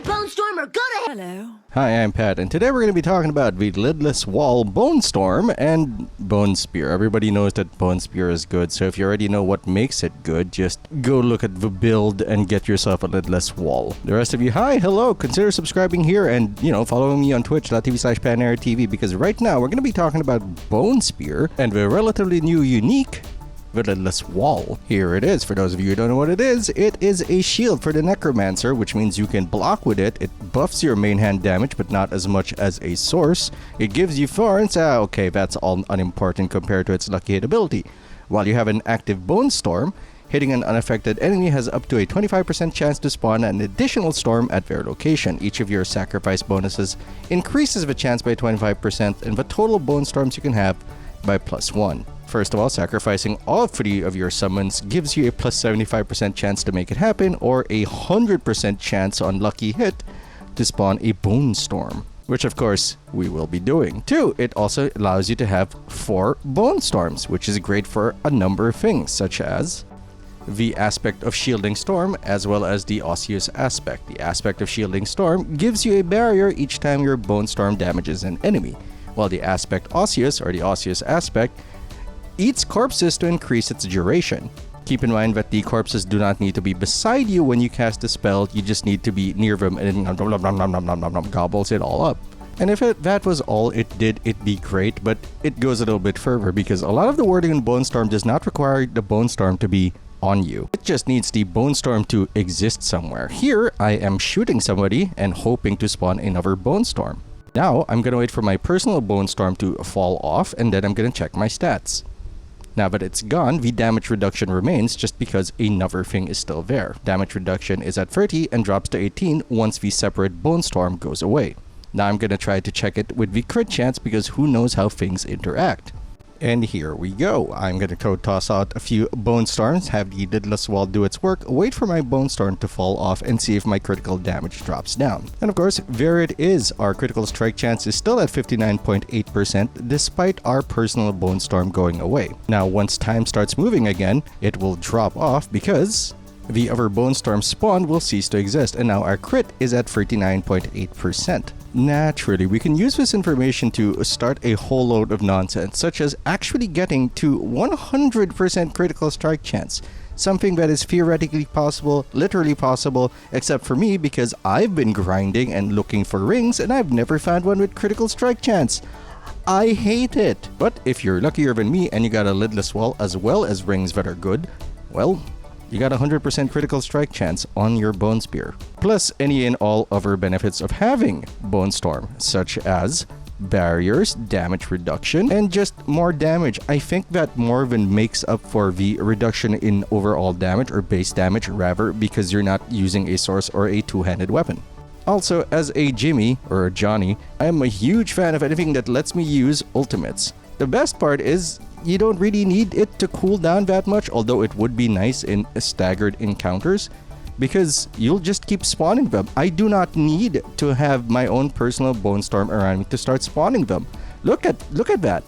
Bonestorm are gonna... Hello. Hi, I'm Pat, and today we're going to be talking about the Lidless Wall, Bonestorm, and Bone Spear. Everybody knows that Bone Spear is good, so if you already know what makes it good, just go look at the build and get yourself a Lidless Wall. The rest of you, hi, hello, consider subscribing here and, following me on twitch.tv/PatinatorTV, because right now we're going to be talking about Bone Spear and the relatively new unique Lidless Wall. Here it is. For those of you who don't know what it is a shield for the Necromancer, which means you can block with it. It buffs your main hand damage, but not as much as a source. It gives you thorns. Okay, that's all unimportant compared to its lucky hit ability. While you have an active Bonestorm, hitting an unaffected enemy has up to a 25% chance to spawn an additional storm at their location. Each of your sacrifice bonuses increases the chance by 25% and the total Bonestorms you can have by +1. First of all, sacrificing all 3 of your summons gives you a plus 75% chance to make it happen, or a 100% chance on lucky hit to spawn a Bonestorm, which of course we will be doing. 2, it also allows you to have 4 Bonestorms, which is great for a number of things, such as the aspect of Shielding Storm, as well as the Osseous aspect. The aspect of Shielding Storm gives you a barrier each time your Bonestorm damages an enemy, while the aspect Osseous, or the Osseous aspect, eats corpses to increase its duration. Keep in mind that the corpses do not need to be beside you when you cast the spell, you just need to be near them and it gobbles it all up. And if that was all it did, it'd be great, but it goes a little bit further because a lot of the wording in Bonestorm does not require the Bonestorm to be on you. It just needs the Bonestorm to exist somewhere. Here, I am shooting somebody and hoping to spawn another Bonestorm. Now, I'm gonna wait for my personal Bonestorm to fall off, and then I'm gonna check my stats. Now that it's gone, the damage reduction remains just because another thing is still there. Damage reduction is at 30 and drops to 18 once the separate Bonestorm goes away. Now I'm gonna try to check it with the crit chance because who knows how things interact. And here we go. I'm gonna toss out a few Bonestorms, have the Lidless Wall do its work, wait for my Bonestorm to fall off, and see if my critical damage drops down. And of course, there it is. Our critical strike chance is still at 59.8% despite our personal Bonestorm going away. Now, once time starts moving again, it will drop off because the other Bonestorm spawn will cease to exist, and now our crit is at 39.8%. Naturally, we can use this information to start a whole load of nonsense, such as actually getting to 100% critical strike chance. Something that is theoretically possible, literally possible, except for me because I've been grinding and looking for rings and I've never found one with critical strike chance. I hate it. But if you're luckier than me and you got a Lidless Wall as well as rings that are good, well, you got 100% critical strike chance on your Bone Spear. Plus any and all other benefits of having Bonestorm, such as barriers, damage reduction, and just more damage. I think that more than makes up for the reduction in overall damage, or base damage rather, because you're not using a source or a two-handed weapon. Also, as a Jimmy, or a Johnny, I am a huge fan of anything that lets me use ultimates. The best part is you don't really need it to cool down that much, although it would be nice in staggered encounters because you'll just keep spawning them. I do not need to have my own personal Bonestorm around me to start spawning them. Look at that.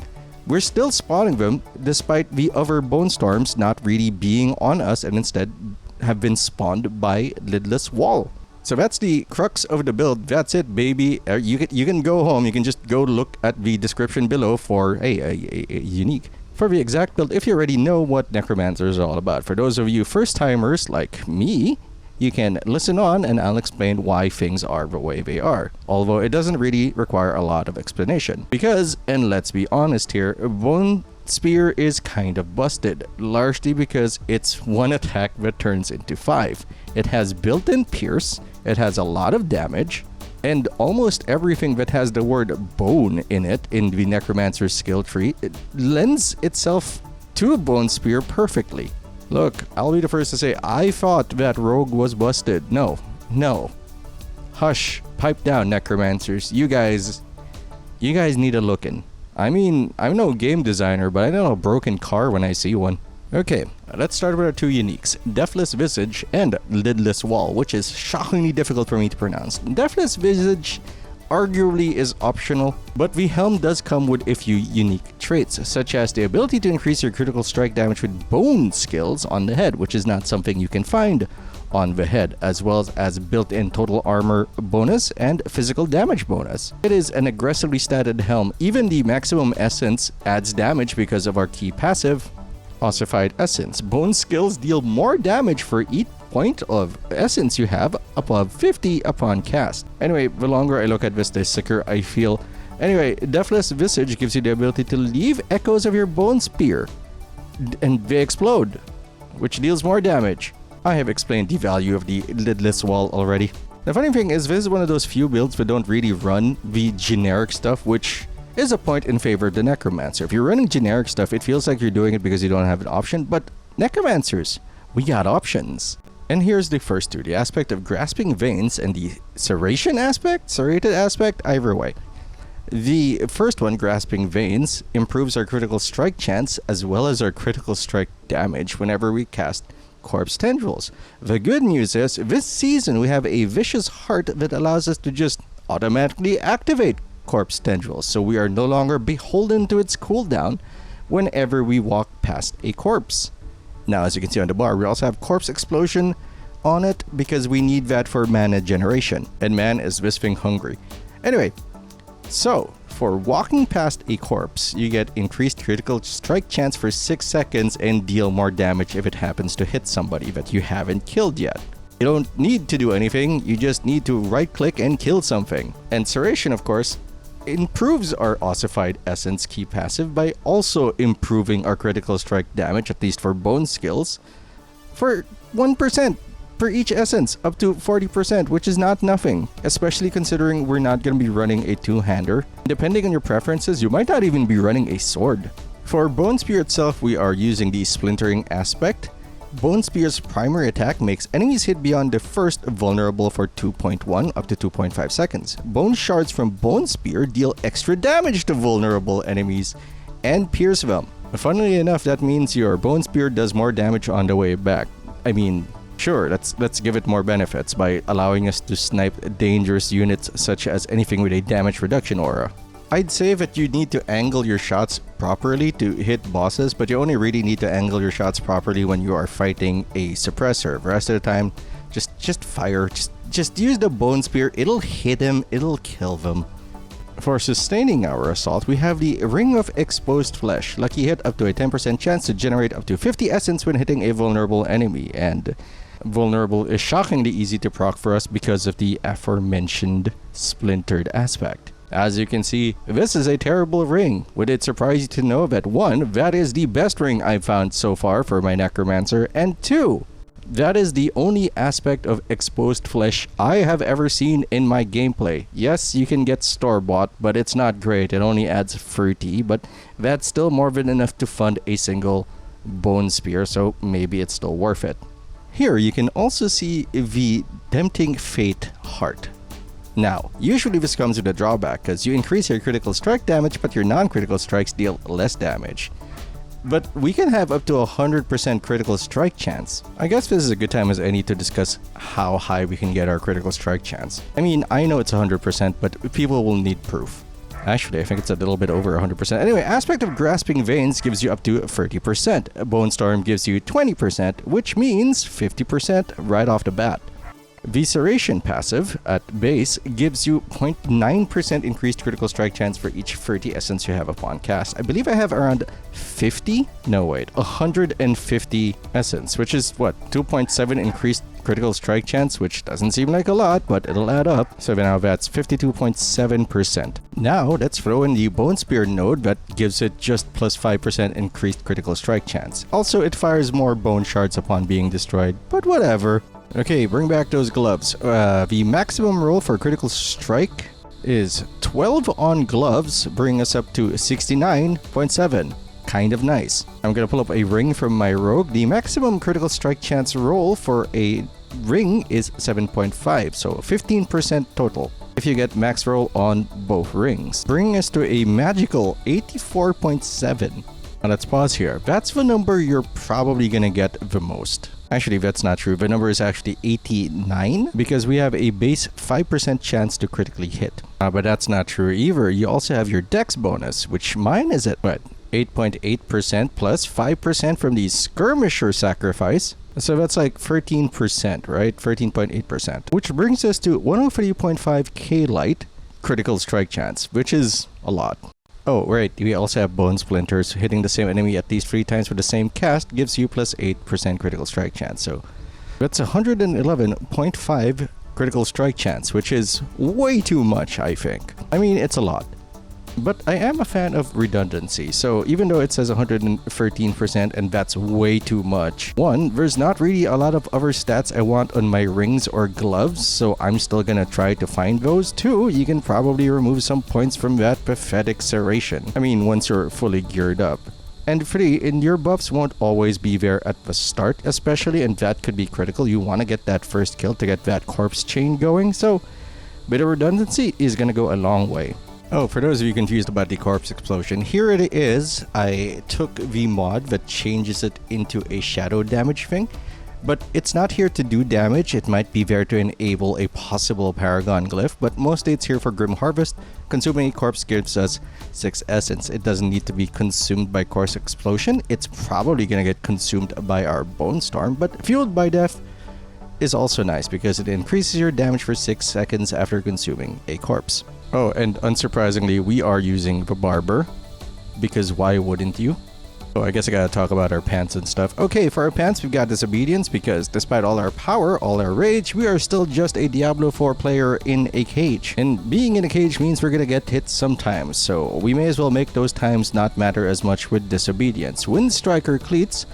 We're still spawning them despite the other Bonestorms not really being on us and instead have been spawned by Lidless Wall. So that's the crux of the build. That's it, baby. You can go home. You can just go look at the description below for a unique. For the exact build, if you already know what Necromancer is all about. For those of you first-timers like me, you can listen on and I'll explain why things are the way they are. Although it doesn't really require a lot of explanation. Because, and let's be honest here, Bone Spear is kind of busted, largely because it's one attack that turns into 5. It has built-in pierce, it has a lot of damage, and almost everything that has the word bone in it in the Necromancer's skill tree, it lends itself to a Bone Spear perfectly. Look, I'll be the first to say, I thought that Rogue was busted. No. Hush, pipe down, Necromancers. You guys need a lookin'. I mean, I'm no game designer, but I know a broken car when I see one. Okay, let's start with our 2 uniques, Deathless Visage and Lidless Wall, which is shockingly difficult for me to pronounce. Deathless Visage arguably is optional, but the helm does come with a few unique traits, such as the ability to increase your critical strike damage with bone skills on the head, which is not something you can find on the head, as well as built-in total armor bonus and physical damage bonus. It is an aggressively statted helm. Even the maximum essence adds damage because of our key passive, Ossified Essence. Bone skills deal more damage for each point of essence you have above 50 upon cast. Anyway, the longer I look at this, the sicker I feel. Anyway, Deathless Visage gives you the ability to leave echoes of your bone spear, and they explode, which deals more damage. I have explained the value of the Lidless wall already. The funny thing is, this is one of those few builds that don't really run the generic stuff, which is a point in favor of the Necromancer. If you're running generic stuff, it feels like you're doing it because you don't have an option, but Necromancers, we got options. And here's the first two, the aspect of Grasping Veins and the Serrated aspect, either way. The first one, Grasping Veins, improves our critical strike chance as well as our critical strike damage whenever we cast Corpse Tendrils. The good news is, this season we have a Vicious Heart that allows us to just automatically activate Corpse Tendrils, so we are no longer beholden to its cooldown whenever we walk past a corpse. Now, as you can see on the bar, we also have Corpse Explosion on it because we need that for mana generation, and man is this thing hungry. Anyway, so for walking past a corpse, you get increased critical strike chance for 6 seconds and deal more damage if it happens to hit somebody that you haven't killed yet. You don't need to do anything, you just need to right click and kill something. And Serration, of course, improves our Ossified Essence key passive by also improving our critical strike damage, at least for bone skills, for 1% per each essence, up to 40%, which is not nothing, especially considering we're not going to be running a two-hander. Depending on your preferences, you might not even be running a sword. For Bone Spear itself, we are using the Splintering aspect. Bone Spear's primary attack makes enemies hit beyond the first vulnerable for 2.1 up to 2.5 seconds. Bone shards from Bone Spear deal extra damage to vulnerable enemies and pierce them. Funnily enough, that means your Bone Spear does more damage on the way back. I mean, sure, let's give it more benefits by allowing us to snipe dangerous units such as anything with a damage reduction aura. I'd say that you need to angle your shots properly to hit bosses, but you only really need to angle your shots properly when you are fighting a suppressor. The rest of the time, just fire. Just use the Bone Spear. It'll hit him. It'll kill them. For sustaining our assault, we have the Ring of Exposed Flesh. Lucky hit up to a 10% chance to generate up to 50 essence when hitting a vulnerable enemy. And vulnerable is shockingly easy to proc for us because of the aforementioned Splintered aspect. As you can see, this is a terrible ring. Would it surprise you to know that 1, that is the best ring I've found so far for my Necromancer, and 2, that is the only aspect of exposed flesh I have ever seen in my gameplay. Yes, you can get store-bought, but it's not great. It only adds 30, but that's still more than enough to fund a single Bone Spear, so maybe it's still worth it. Here, you can also see the Tempting Fate Heart. Now, usually this comes with a drawback because you increase your critical strike damage, but your non-critical strikes deal less damage. But we can have up to 100% critical strike chance. I guess this is a good time as any to discuss how high we can get our critical strike chance. I mean, I know it's 100%, but people will need proof. Actually, I think it's a little bit over 100%. Anyway, aspect of Grasping Veins gives you up to 30%. Bonestorm gives you 20%, which means 50% right off the bat. Visceration passive at base gives you 0.9% increased critical strike chance for each 30 essence you have upon cast. I believe I have around 50? No, wait, 150 essence, which is what, 2.7 increased critical strike chance, which doesn't seem like a lot, but it'll add up. So now that's 52.7%. Now let's throw in the Bone Spear node that gives it just plus 5% increased critical strike chance. Also, it fires more bone shards upon being destroyed, but whatever. Okay, bring back those gloves. The maximum roll for critical strike is 12 on gloves, bringing us up to 69.7. Kind of nice. I'm gonna pull up a ring from my rogue. The maximum critical strike chance roll for a ring is 7.5, so 15% total if you get max roll on both rings, bringing us to a magical 84.7. Now let's pause here. That's the number you're probably gonna get the most. Actually, that's not true. The number is actually 89 because we have a base 5% chance to critically hit. But that's not true either. You also have your dex bonus, which mine is at what? 8.8% plus 5% from the Skirmisher sacrifice. So that's like 13%, right? 13.8%. Which brings us to 103.5k light critical strike chance, which is a lot. Oh, right, we also have Bone Splinters. Hitting the same enemy at least 3 times with the same cast gives you plus 8% critical strike chance. So that's 111.5 critical strike chance, which is way too much, I think. I mean, it's a lot. But I am a fan of redundancy, so even though it says 113% and that's way too much, one, there's not really a lot of other stats I want on my rings or gloves, so I'm still gonna try to find those. Two, you can probably remove some points from that pathetic serration. I mean, once you're fully geared up. And three, and your buffs won't always be there at the start, especially, and that could be critical. You want to get that first kill to get that corpse chain going, so bit of redundancy is gonna go a long way. Oh, for those of you confused about the corpse explosion, here it is. I took the mod that changes it into a shadow damage thing, but it's not here to do damage. It might be there to enable a possible paragon glyph, but mostly it's here for Grim Harvest. Consuming a corpse gives us 6 essence. It doesn't need to be consumed by corpse explosion. It's probably gonna get consumed by our Bonestorm, but fueled by death is also nice because it increases your damage for 6 seconds after consuming a corpse. Oh, and unsurprisingly, we are using the Barber, because why wouldn't you? Oh, I guess I gotta talk about our pants and stuff. Okay, for our pants, we've got Disobedience, because despite all our power, all our rage, we are still just a Diablo 4 player in a cage. And being in a cage means we're gonna get hit sometimes, so we may as well make those times not matter as much with Disobedience. Windstriker Cleats,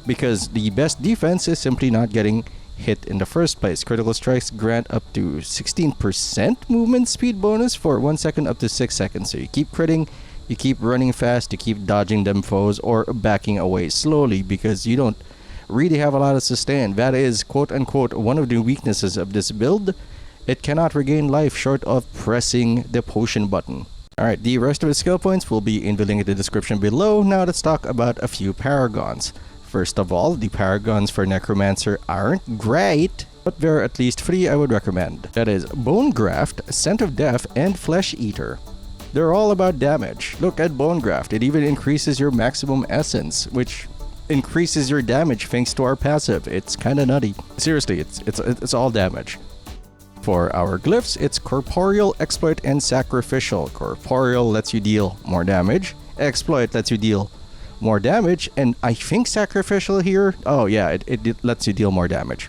because the best defense is simply not getting hit in the first place. Critical strikes grant up to 16% movement speed bonus for 1 second up to 6 seconds. So you keep critting, you keep running fast, you keep dodging them foes or backing away slowly because you don't really have a lot of sustain. That is quote unquote one of the weaknesses of this build. It cannot regain life short of pressing the potion button. Alright, the rest of the skill points will be in the link in the description below. Now let's talk about a few paragons. First of all, the paragons for Necromancer aren't great, but there are at least 3 I would recommend. That is Bone Graft, Scent of Death, and Flesh Eater. They're all about damage. Look at Bone Graft, it even increases your maximum essence, which increases your damage thanks to our passive. It's kinda nutty. Seriously, it's all damage. For our glyphs, it's Corporeal, Exploit, and Sacrificial. Corporeal lets you deal more damage. Exploit lets you deal more damage, and I think Sacrificial here, oh yeah, it lets you deal more damage.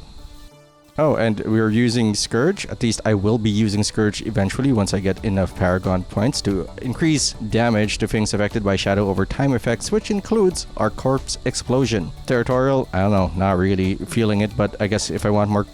Oh, and we're using Scourge. At least I will be using Scourge eventually once I get enough Paragon points to increase damage to things affected by Shadow over time effects, which includes our Corpse Explosion. Territorial, I don't know, not really feeling it, but I guess if I want more,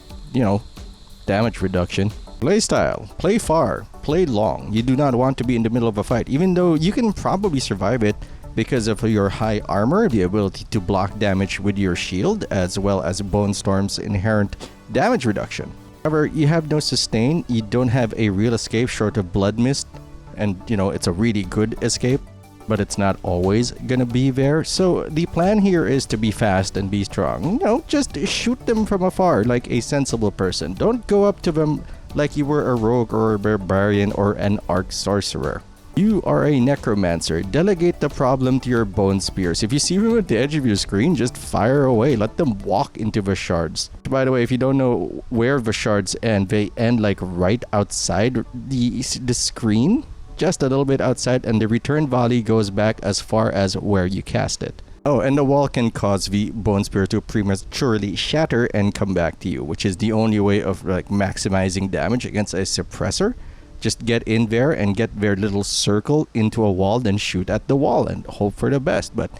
damage reduction. Playstyle, play far, play long. You do not want to be in the middle of a fight, even though you can probably survive it because of your high armor, the ability to block damage with your shield, as well as Bonestorm's inherent damage reduction. However, you have no sustain, you don't have a real escape short of Blood Mist, and it's a really good escape, but it's not always gonna be there. So the plan here is to be fast and be strong. Just shoot them from afar like a sensible person. Don't go up to them like you were a rogue or a barbarian or an arc sorcerer. You are a necromancer. Delegate the problem to your bone spears. If you see them at the edge of your screen, just fire away. Let them walk into the shards. By the way, if you don't know where the shards end, they end like right outside the screen. Just a little bit outside, and the return volley goes back as far as where you cast it. Oh, and the wall can cause the bone spear to prematurely shatter and come back to you, which is the only way of maximizing damage against a suppressor. Just get in there and get their little circle into a wall, then shoot at the wall and hope for the best. But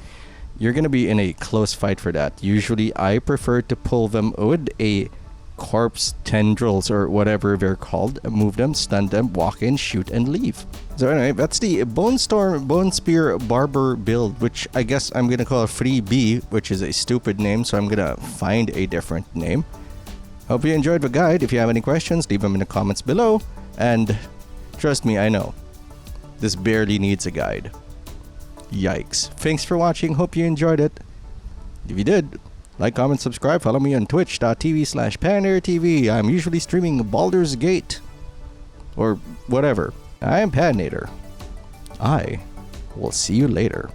you're gonna be in a close fight for that. Usually I prefer to pull them with a corpse tendrils or whatever they're called. Move them, stun them, walk in, shoot, and leave. So anyway, that's the Bonestorm Bone Spear Barber build, which I guess I'm gonna call 3B, which is a stupid name, so I'm gonna find a different name. Hope you enjoyed the guide. If you have any questions, leave them in the comments below. And trust me, I know, this barely needs a guide. Yikes. Thanks for watching. Hope you enjoyed it. If you did, like, comment, subscribe. Follow me on twitch.tv/PatinatorTV. I'm usually streaming Baldur's Gate. Or whatever. I am Patinator. I will see you later.